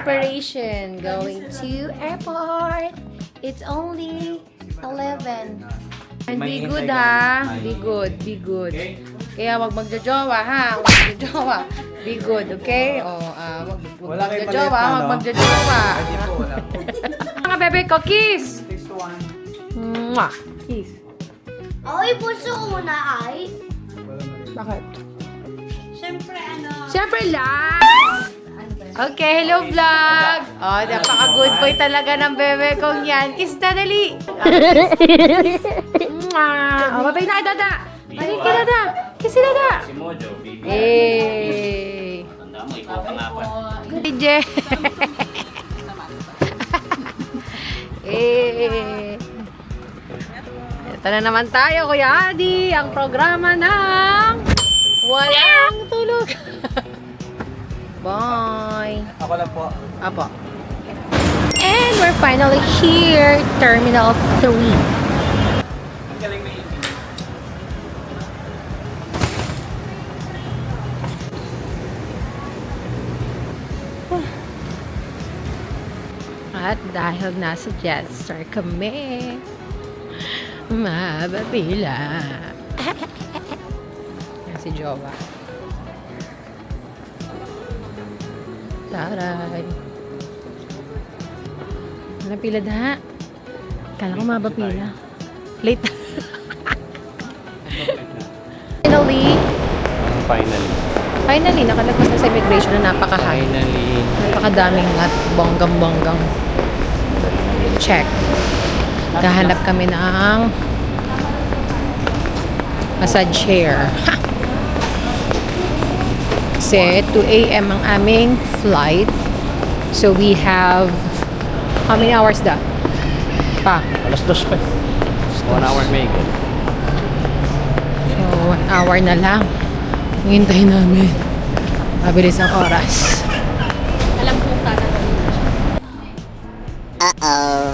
preparation. Going to airport. It's only 11. And be good ha. Be good. Be good. Kaya wag magjojowa ha. Wag magjojowa. Be good, okay? O, wag magjojowa. Wag magjojowa. Mga bebe ko, kiss! Mwah! Kiss. Ay, puso ko muna ay. Bakit? Siyempre, Siyempre, last! Okay, hello vlog! Oh, napaka-good boy talaga ng bebe kong yan. Kiss na, dali! Kiss! Mwah! Oh, babay na, dada! Dali ka, dada! Kiss si dada! Si Mojo, baby. Hey! Tanda mo, ikaw pangapat. DJ! Eh! Ito na naman tayo, Kuya Adi! Ang programa ng Walang Tulog! Bye! Ako lang po. Apo. And we're finally here, Terminal 3. Ang galing na ibig. At dahil nasa Jetstar kami, mababila. Yan si Jowa. Taray. Napila na. Kala ko mabapila. Late. Finally, nakalagpas na sa immigration na napaka-high. Napakadaming at bonggang-bonggang check. Kahanap kami ng massage chair. Ha! Kasi 2 a.m. ang aming flight. So we have how many hours da? Pa? Alas 2 pa. 1 hour may good. So 1 hour na lang. Hintayin namin. Mabilis ang oras. Alam ko ka na. Uh-oh.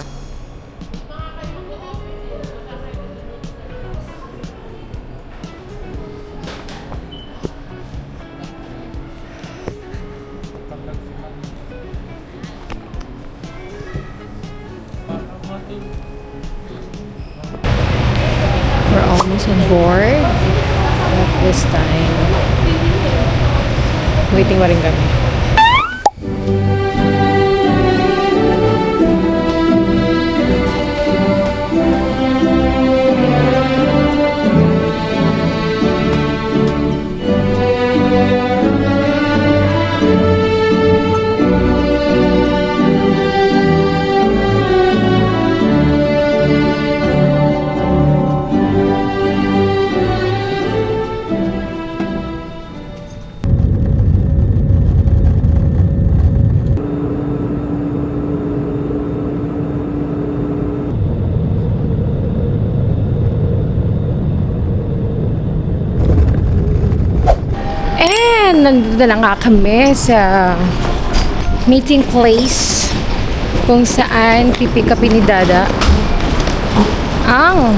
We're almost on board. At this time, waiting pa rin kami. Nandito na nga kami sa meeting place kung saan pipick upin ni Dada ang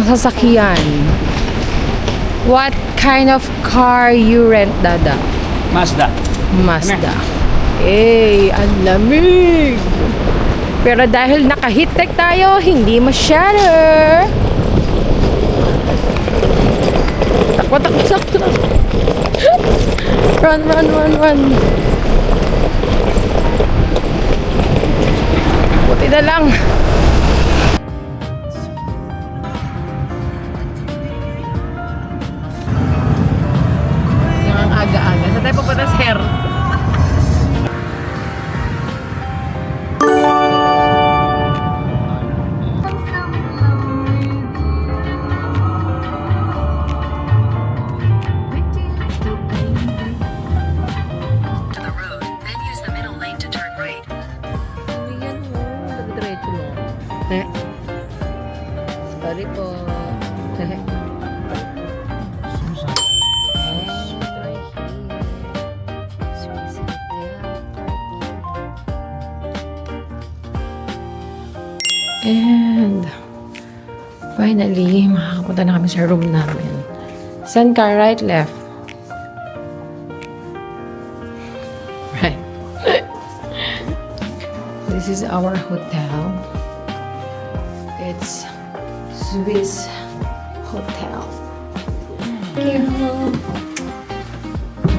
sasakyan. What kind of car you rent, Dada? Mazda. Mazda. Eh, ang lamig! Pero dahil naka-heat-tech tayo, hindi masyado. Takbo. Run. Buti na lang. Yung ang aga-aga. Sa tayo pupunta, sir. Sorry po. And finally, makakapunta na kami sa room namin. Saan ka? Right, left? This is our hotel. It's Swiss Hotel. Thank you.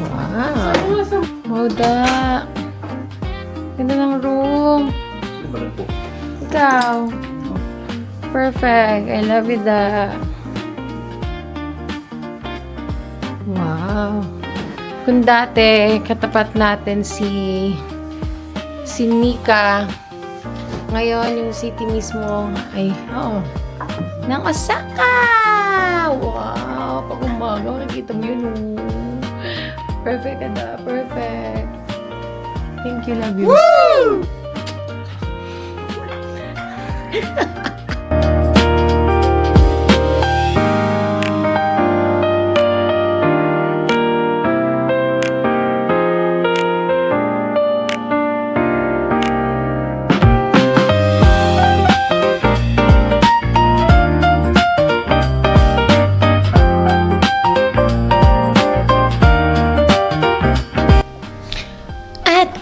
Wow. Moda. Ganda ng room. Ikaw. Perfect. I love you, da. Wow. Kung dati, katapat natin si Nika. Ngayon, yung city mismo ay, ng Osaka! Wow! Pag umaga, makikita mo yun. Perfect, ada. Perfect. Thank you, love you. Woo!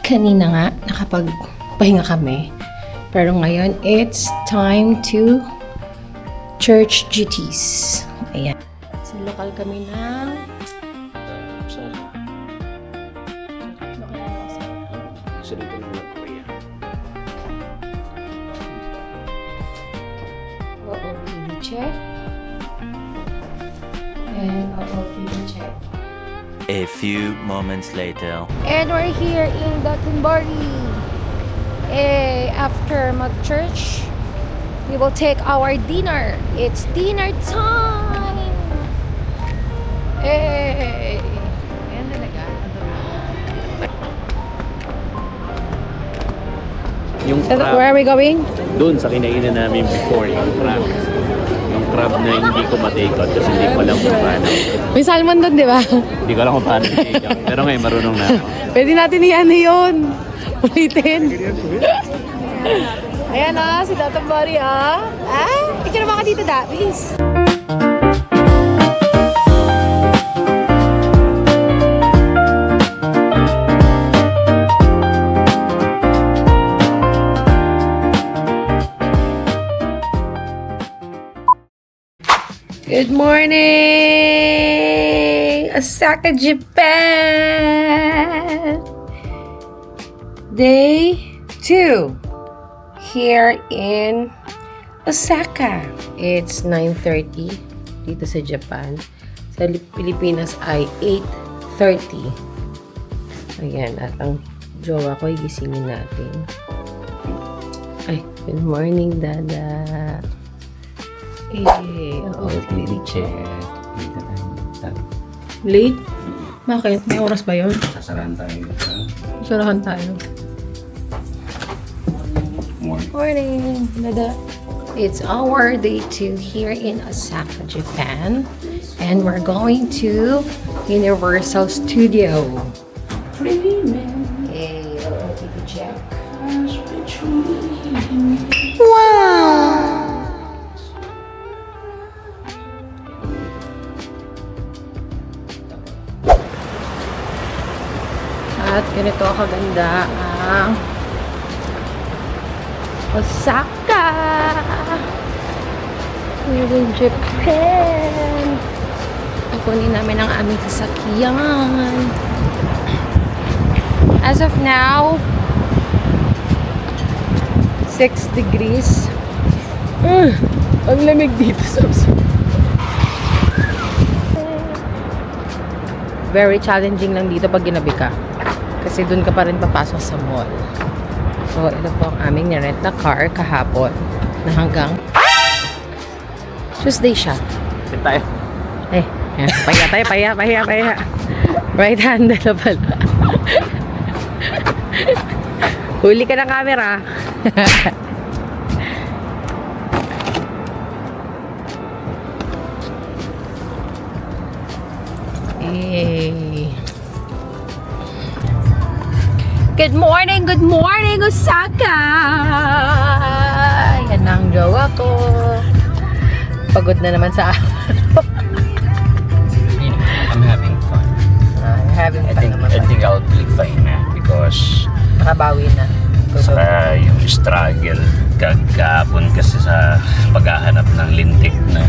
Kanina nga, nakapagpahinga kami. Pero ngayon, it's time to church duties. Ayan. Sa lokal kami ng... OOTD check. And OOTD check. A few moments later. And we're here in Dotonbori. After mag-church, we will take our dinner. It's dinner time! Ayan talaga. Yung So, crab, where are we going? doon sa kinainan namin before, yung crab. Yung crab na hindi ko ma-take out kasi hindi ko alam kung paano. May salmon doon, di ba? Hindi ko alam kung paano i-take out. Pero ngayon, marunong na ako. Pwede natin i-ano yun. Ulitin. Ayan si Dotonbori picture naman ka dito, da. Bilis. Good morning! Osaka, Japan! Day 2 here in Osaka. It's 9:30 dito sa Japan. Sa Pilipinas ay 8:30. Ayan, at ang jowa ko ay gisingin natin. Ay, good morning, Dada. OOTD check. Late? Bakit? May oras ba yun? Sasarahan tayo. Sarahan tayo. Morning, Dada. It's our day 2 here in Osaka, Japan. And we're going to Universal Studio. Hey, OOTD check. Wow! At ganito kaganda ang Osaka! We're in Japan! Kukunin namin ang aming sasakyan. As of now, 6 degrees. Ang lamig dito sa very challenging lang dito pag ginabi ka. Kasi dun ka pa rin papasok sa mall. So, ito po ang aming nirent na car kahapon na hanggang Tuesday siya. Sit tayo. Pahiya. Right hand na pala. Huli ka ng camera. Good morning, Osaka! Yan ang jowa ko. Pagod na naman sa I'm having fun. having fun naman. I think I'll be fine na because Nakabawi na. Saka yung struggle kagapon kasi sa paghahanap ng lintik na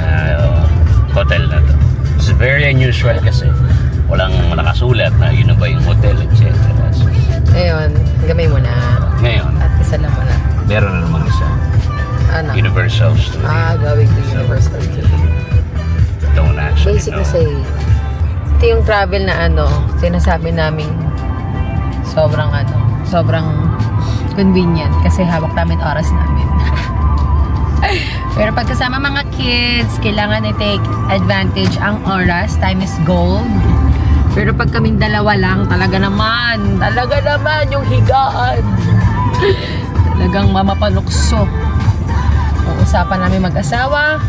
hotel na to. It's very unusual kasi walang nakasulat na yun na ba yung hotel, etc. So, Ayun, gamay mo na. ngayon, At isa lang mo na. meron na namang isa. Ano? Universal Studio. Going to Universal Studio. Don't actually Basic know. na say. Ito yung travel na sinasabi namin sobrang convenient kasi hawak namin oras namin. Pero pagkasama mga kids, kailangan i-take advantage ang oras. Time is gold. Pero pag kaming dalawa lang, talaga naman yung higaan. Talagang mamapanukso. Uusapan namin mag-asawa,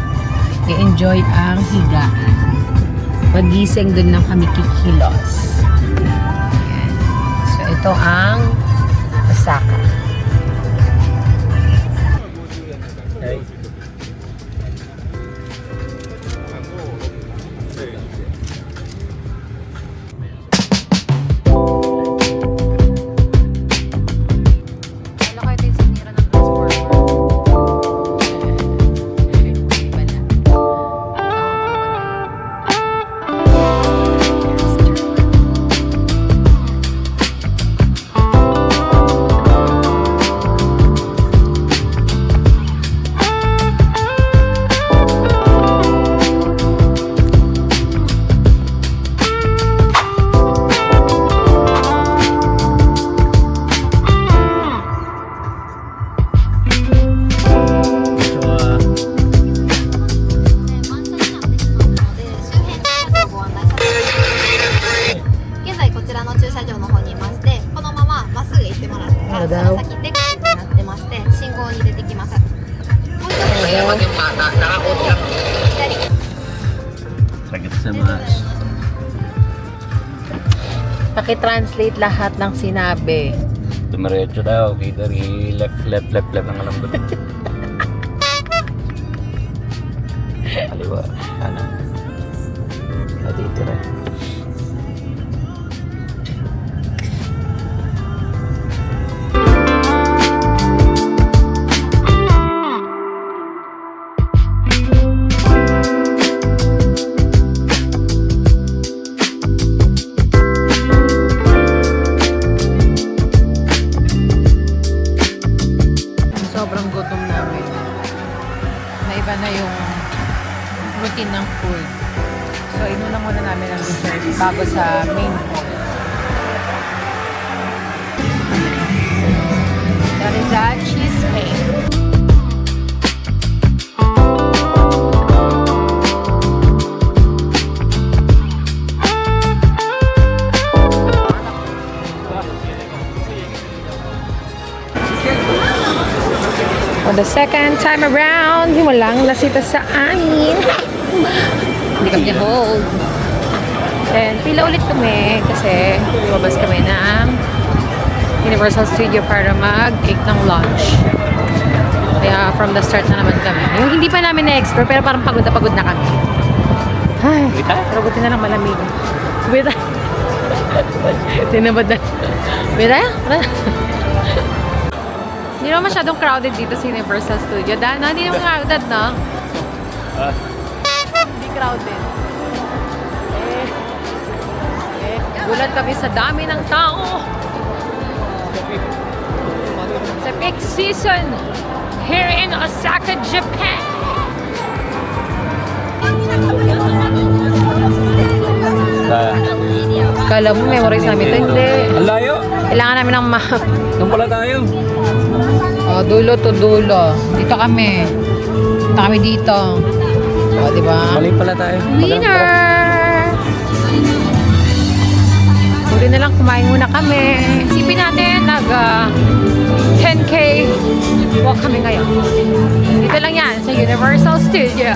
i-enjoy ang higaan. Pagising dun lang kami kikilos. Ayan. So, ito ang Osaka. Sakit sa mas. Paki-translate lahat ng sinabi. Tumiretso daw. Kita rin left ang alam ko. Kaliwa. Kanan. Dito rin. Sobrang gutom namin. Naiba na yung routine ng food. So, inuna muna namin ang dessert bago sa main course. That is a cheesecake. For the second time around, walang nasita sa amin. Hindi kami hold. Then, pila ulit kami kasi lumabas kami ng Universal Studio para mag-take ng lunch. Kaya from the start na naman kami. Yung hindi pa namin na-explore pero parang pagod na kami. Ay, pero buti na lang malamig. Wait. Tinabad na. Wait. Hindi naman masyadong crowded dito sa Universal Studio. Hindi naman crowded, no? Hindi crowded. Gulat kami sa dami ng tao. Sa peak season here in Osaka, Japan. Kala mo memorize namin ito? Hindi. Ang layo. Kailangan namin ng map. Doon pala tayo. Oh, dulo to dulo. Dito kami. Dito kami dito. Oh, di ba? Mali pala tayo. Winner! Huli na lang, kumain muna kami. Isipin natin, 10K walk kami ngayon. Dito lang yan, sa Universal Studio.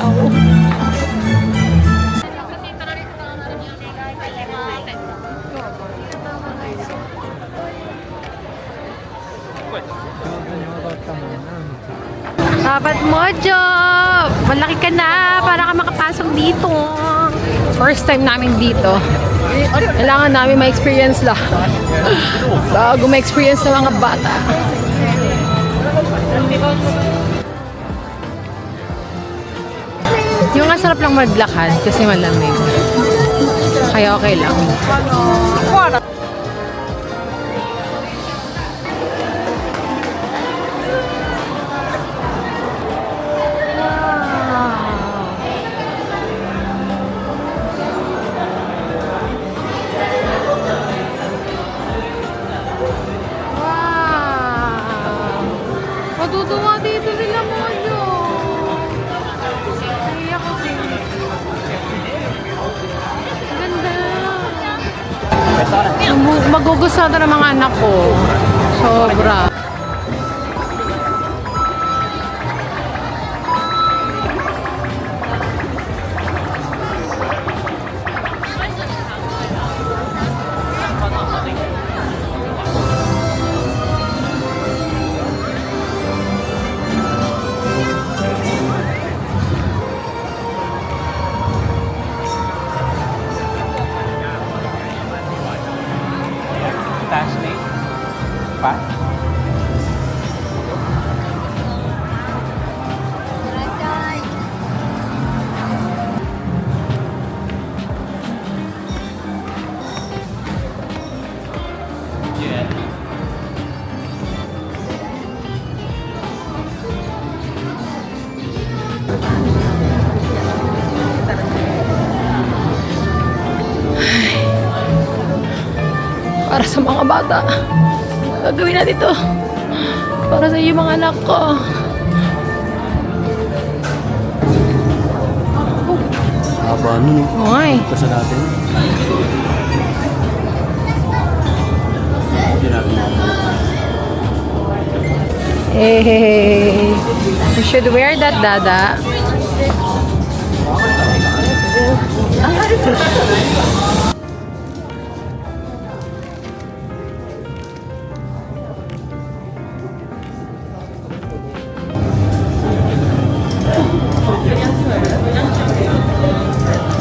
Dapat mo, Job! Malaki ka na para ka makapasok dito. First time namin dito. Kailangan namin ma-experience lahat. Bago ma-experience ng mga bata. Yung nga sarap lang maglakad kasi malamig. Kaya okay lang. Wow! Matutuwa dito sila mo yun. Iyak ko sila. Ganda. Magugustuhan ito ng mga anak ko. Sobra. Tashley. Pa? Yeah. Para sa mga bata. Gagawin natin ito. Para sa iyo mga anak ko. Haba nun. Okay. Kasi natin. Hey, you should wear that, Dada.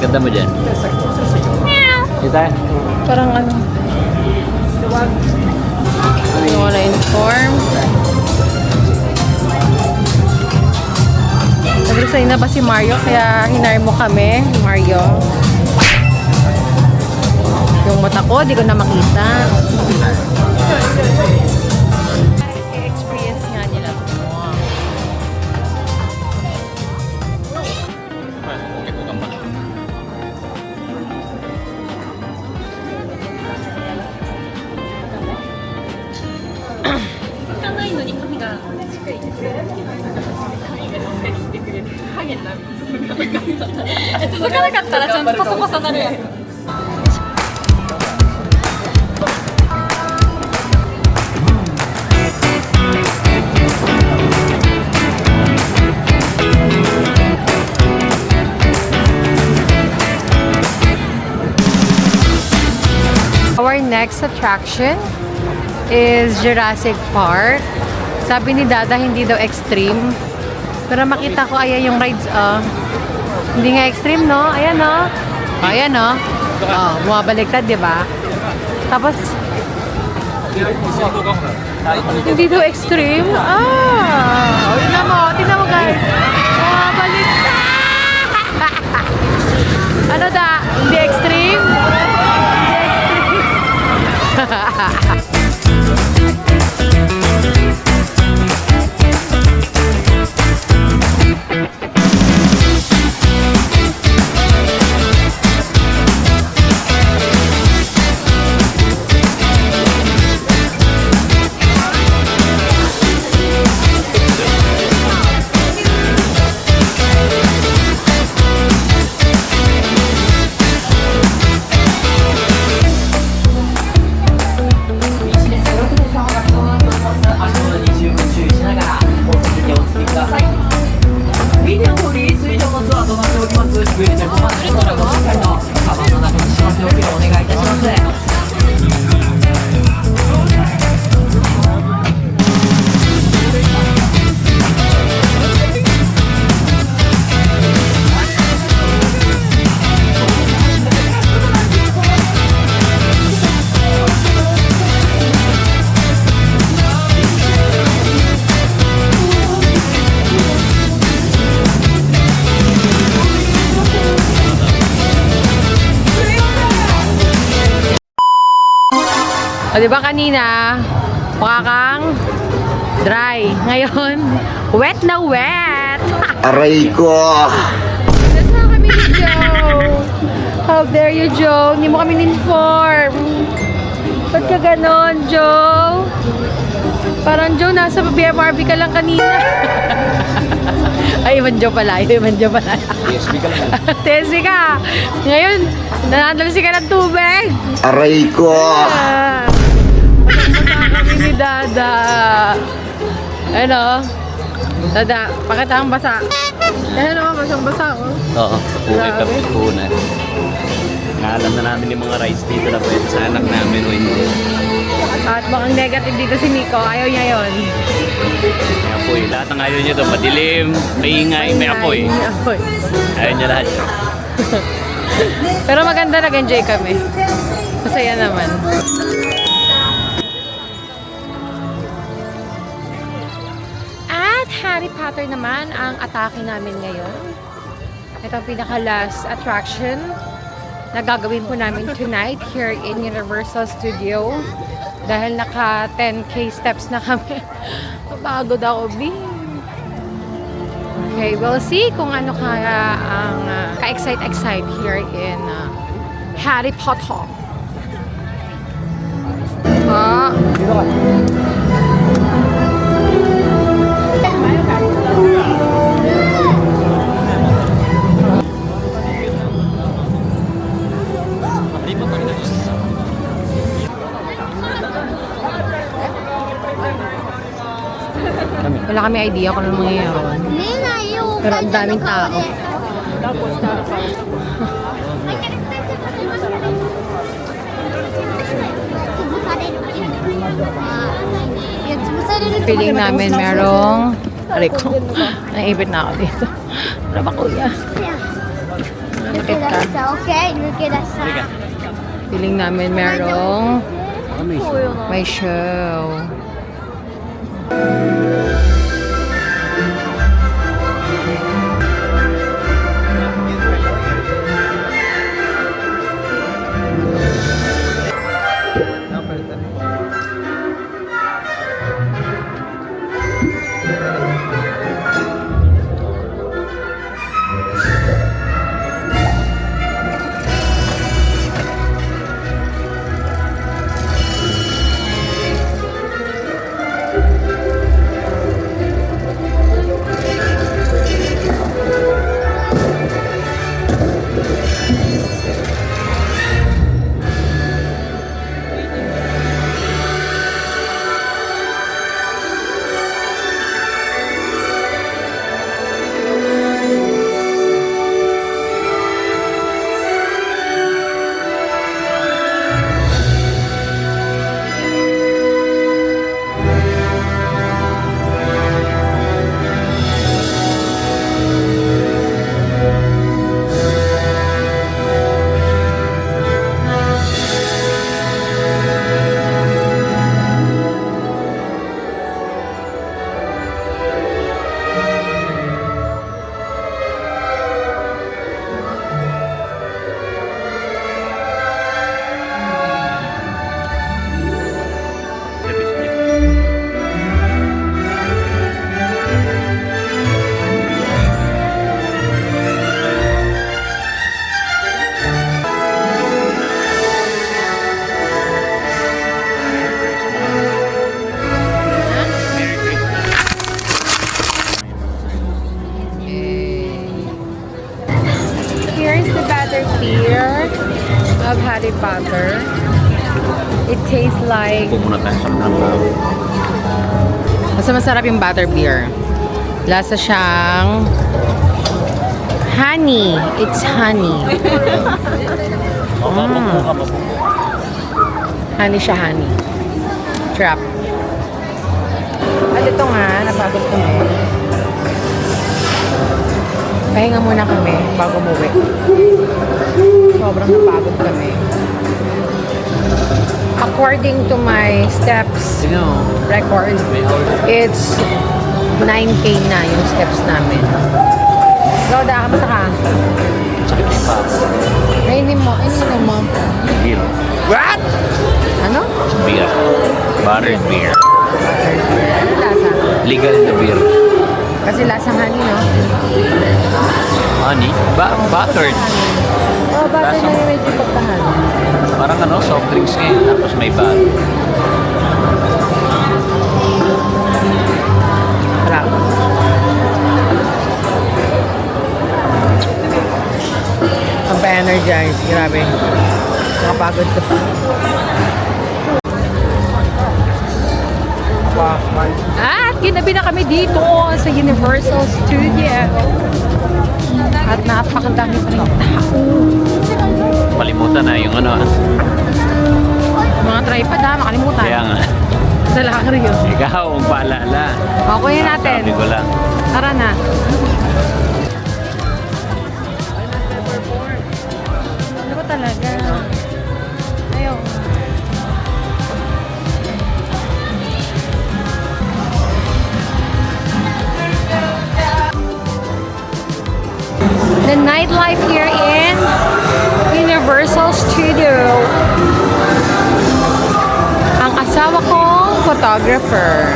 Ganda mo dyan. Kita. Parang ano. You wanna inform? Nag-resign na ba si Mario? Kaya hinire mo kami, Mario. Yung mata ko, di ko na makita. I-experience nga nila ito. Our next attraction is Jurassic Park. Sabi ni Dada, hindi daw extreme. Pero makita ko, ayan yung rides, hindi nga extreme, no? Ayan, no? Ayan, no? Oh, bumabaliktad, di ba? Tapos, hindi daw extreme. Tingnan mo, guys. Bumabaliktad! Ano da? Hindi extreme? di ba kanina, mukha kang dry. Ngayon, wet na wet. Aray ko! Nasaan kami ni Joe? How dare you, Joe? Hindi mo kami ninform. Ba't ka ganon, Joe? Parang Joe, nasa BFRB ka lang kanina. Ay, ibang Joe pala. Ibang Joe pala. TSB ka lang. TSB ka. Ngayon, nanandalasi ka ng tubig. Aray ko! Masang kami ni Dada. Ano? Dada, pakita ang basa. Ano naman, basang-basa ko. Oo, uwi Grabe. tapos punan. Naalam na namin yung mga rice dito na pwede sa anak namin o hindi. At mukhang negative dito si Nico. Ayaw niya yun. May apoy. Lahat ng ayaw niya to. Madilim, maingay, may apoy. May apoy. Ayaw niya lahat. Pero maganda, nag-enjoy kami. Masaya naman. At Harry Potter naman ang atake namin ngayon. Ito ang pinaka-last attraction na gagawin po namin tonight here in Universal Studio. Dahil naka 10K steps na kami. Mapagod ako, B. Okay, we'll see kung ano kaya ang ka-excite here in Harry Potter. Wala kami idea kung ano mangyayari. Nina, yung... Pero ang daming tao. Feeling namin merong... Aray ko. Naipit na ako dito. Ano ba kuya? Look at us, okay? Look at us. Feeling namin merong... May show. Here's the batter beer of Harry Potter. It tastes like... Upo muna tayo sa mga. Basta masarap yung butter beer. Lasa siyang honey. It's honey. Honey siya, honey. Trap. At ito nga, napagod kami. Pahinga muna kami bago umuwi. Sobrang napagod kami. According to my steps record, it's 9K na yung steps namin. Loda, kamusta ka? Sakit yung pa. Kainin mo. Beer. Ano? Beer. Buttered beer. Ano lasa? Legal na beer. Kasi lasang honey, no? Honey? Buttered. Oh, bakit Lasang- na medyo pagkahan? Parang ano, soft drinks ngayon. Tapos may butter. Harap. Ang pa-energize. Grabe. Nakapagod ka pa. At ginabi na kami dito sa Universal Studio. At napakadami pa rin tao. Kalimutan na yung ano. Mga tripod ha, makalimutan. Kaya nga. Sa Lacario. Ikaw ang paalala. Okay natin. Sabi ko lang. Tara na. Ano ba talaga? Ayaw. The nightlife here in Universal Studio. Ang asawa kong photographer.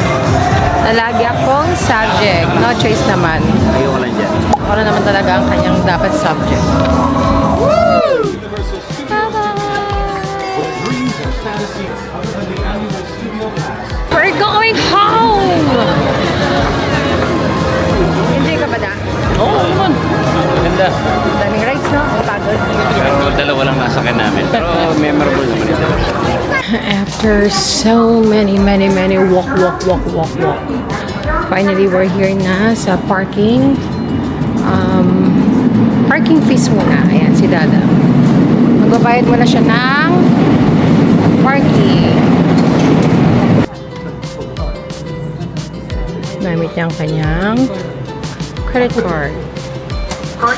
Nalagi akong subject. No choice naman. Ayoko lang dyan. Ako naman talaga ang kanyang dapat subject. We're going home! Enjoy ka ba da? Oo naman. Ganda. Daming rides, no? Pagod. Pero dalawa lang nasakyan namin. Pero memorable naman ito. After so many walk. Finally, we're here na sa parking. Parking fees muna. Ayan, si Dada. Magbabayad muna siya ng parking. Gamit niya ang kanyang credit card. Okay.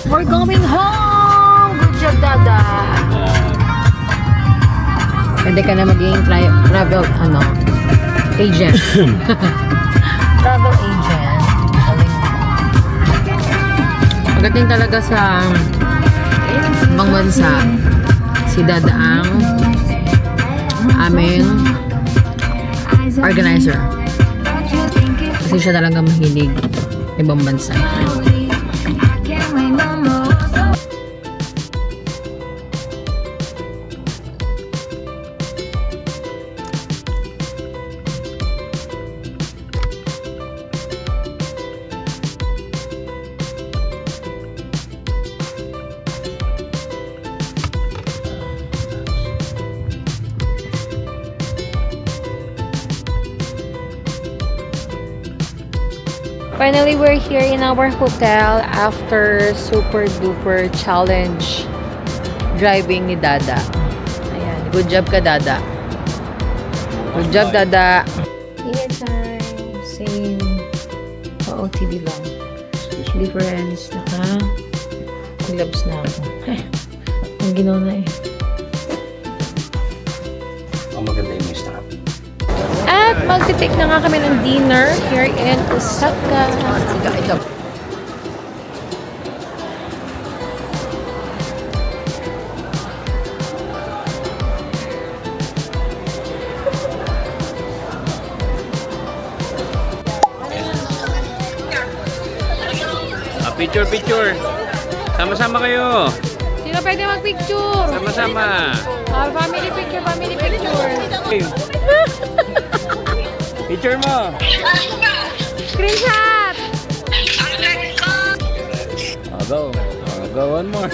We're going home! Good job, Dada! Pwede ka na maging travel, agent. Travel agent. Pagdating talaga sa ibang bansa, si Dada ang aming organizer. Kasi siya talaga mahilig ibang bansa. Finally, we're here in our hotel after super duper challenge driving ni Dada. Ayan, good job ka, Dada. Good job, Dada. Dinner time. Same. Oo, TV lang. Difference. Naka-gloves na ako. Ang ginawa na eh. Ang maganda yung strap. At magti-take na nga kami ng dinner here in Osaka. Sige, ito. Picture. Sama-sama kayo. Sino pwede mag-picture? Sama-sama. Family picture. Picture mo. Screenshot! Go. Go one more.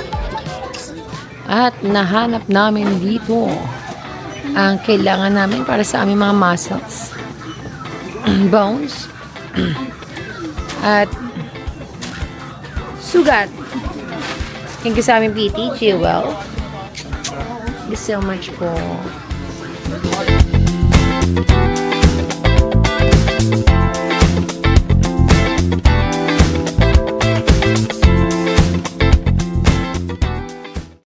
At nahanap namin dito ang kailangan namin para sa aming mga muscles. Bones. At sugat. Thank you sa aming PT, Jewel. Thank you so much po.